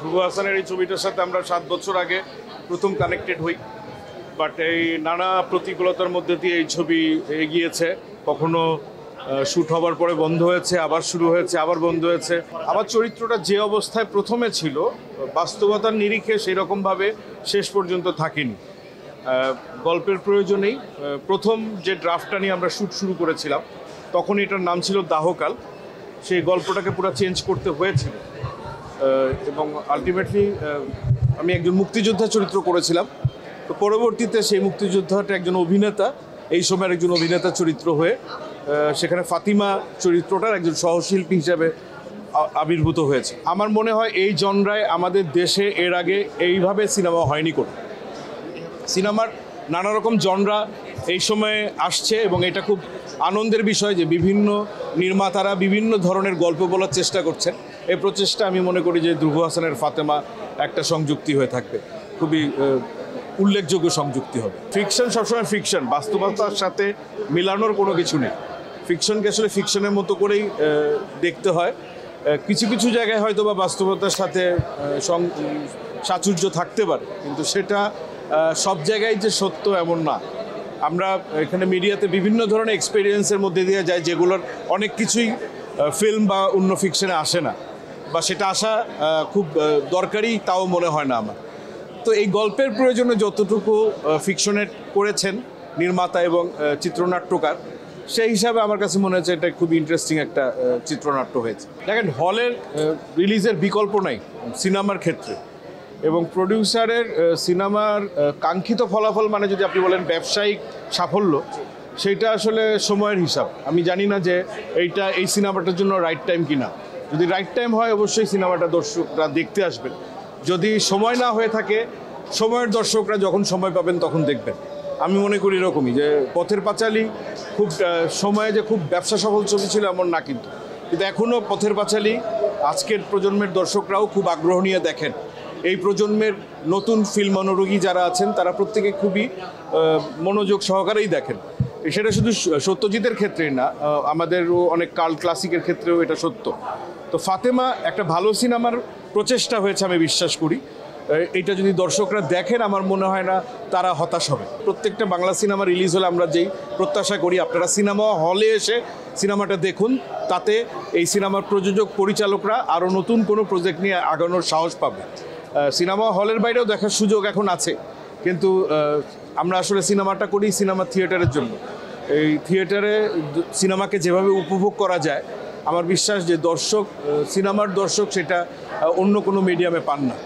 ধ্রুব হাসানের এই ছবিটার সাথে আমরা 7 বছর আগে প্রথম কানেক্টেড হই, বাট এই নানা প্রতিকূলতার মধ্যে দিয়ে এই ছবি এগিয়েছে। কখনো শ্যুট হবার পরে বন্ধ হয়েছে, আবার শুরু হয়েছে, আবার বন্ধ হয়েছে। আমার চরিত্রটা যে অবস্থায় প্রথমে ছিল, বাস্তবতার নিরিখে সেই রকমভাবে শেষ পর্যন্ত থাকেনি। গল্পের প্রয়োজনেই প্রথম যে ড্রাফটটা নিয়ে আমরা শ্যুট শুরু করেছিলাম, তখন এটার নাম ছিল দাহকাল। সেই গল্পটাকে পুরো চেঞ্জ করতে হয়েছিল এবং আলটিমেটলি আমি একজন মুক্তিযোদ্ধা চরিত্র করেছিলাম। তো পরবর্তীতে সেই মুক্তিযোদ্ধাটা একজন অভিনেতা, এই সময়ের একজন অভিনেতা চরিত্র হয়ে সেখানে ফাতিমা চরিত্রটার একজন সহশিল্পী হিসাবে আবির্ভূত হয়েছে। আমার মনে হয় এই জনরায় আমাদের দেশে এর আগে এইভাবে সিনেমা হয়নি কোনো। সিনেমার নানা রকম জনরা এই সময়ে আসছে এবং এটা খুব আনন্দের বিষয় যে বিভিন্ন নির্মাতারা বিভিন্ন ধরনের গল্প বলার চেষ্টা করছেন। এই প্রচেষ্টা আমি মনে করি যে ধ্রুব হাসানের ফাতেমা একটা সংযুক্তি হয়ে থাকবে, খুবই উল্লেখযোগ্য সংযুক্তি হবে। ফিকশন সবসময় ফিকশন, বাস্তবতার সাথে মেলানোর কোনো কিছু নেই। ফিকশনকে আসলে ফিকশনের মতো করেই দেখতে হয়। কিছু কিছু জায়গায় হয়তো বা বাস্তবতার সাথে সাচুর্য থাকতে পারে, কিন্তু সেটা সব জায়গায় যে সত্য এমন না। আমরা এখানে মিডিয়াতে বিভিন্ন ধরনের এক্সপেরিয়েন্সের মধ্যে দিয়ে যাই, যেগুলোর অনেক কিছুই ফিল্ম বা অন্য ফিকশনে আসে না, বা সেটা আসা খুব দরকারি তাও মনে হয় না আমার। তো এই গল্পের প্রয়োজনে যতটুকু ফিকশনের করেছেন নির্মাতা এবং চিত্রনাট্যকার, সেই হিসাবে আমার কাছে মনে হচ্ছে এটা খুব ইন্টারেস্টিং একটা চিত্রনাট্য হয়েছে। দেখেন, হলের রিলিজের বিকল্প নাই সিনেমার ক্ষেত্রে, এবং প্রডিউসারের সিনেমার কাঙ্ক্ষিত ফলাফল মানে যদি আপনি বলেন ব্যবসায়িক সাফল্য, সেইটা আসলে সময়ের হিসাব। আমি জানি না যে এই সিনেমাটার জন্য রাইট টাইম কিনা। যদি রাইট টাইম হয় অবশ্যই সিনেমাটা দর্শকরা দেখতে আসবেন। যদি সময় না হয়ে থাকে, সময়ের দর্শকরা যখন সময় পাবেন তখন দেখবেন। আমি মনে করি এরকমই যে পথের পাঁচালী খুব সময়ে যে খুব ব্যবসা সফল ছবি ছিল এমন না, কিন্তু এখনও পথের পাঁচালী আজকের প্রজন্মের দর্শকরাও খুব আগ্রহ নিয়ে দেখেন। এই প্রজন্মের নতুন ফিল্ম অনুরাগী যারা আছেন তারা প্রত্যেকে খুবই মনোযোগ সহকারেই দেখেন। সেটা শুধু সত্যজিতের ক্ষেত্রেই না, আমাদেরও অনেক কাল্ট ক্লাসিকের ক্ষেত্রেও এটা সত্য। তো ফাতেমা একটা ভালো সিনেমার প্রচেষ্টা হয়েছে আমি বিশ্বাস করি। এইটা যদি দর্শকরা দেখেন, আমার মনে হয় না তারা হতাশ হবে। প্রত্যেকটা বাংলা সিনেমা রিলিজ হলে আমরা যেই প্রত্যাশা করি, আপনারা সিনেমা হলে এসে সিনেমাটা দেখুন, তাতে এই সিনেমার প্রযোজক পরিচালকরা আরও নতুন কোনো প্রজেক্ট নিয়ে আগানোর সাহস পাবে। সিনেমা হলের বাইরেও দেখার সুযোগ এখন আছে, কিন্তু আমরা আসলে সিনেমাটা করি সিনেমা থিয়েটারের জন্য। এই থিয়েটারে সিনেমাকে যেভাবে উপভোগ করা যায়, আমার বিশ্বাস যে সিনেমার দর্শক সেটা অন্য কোনো মিডিয়ামে পান না।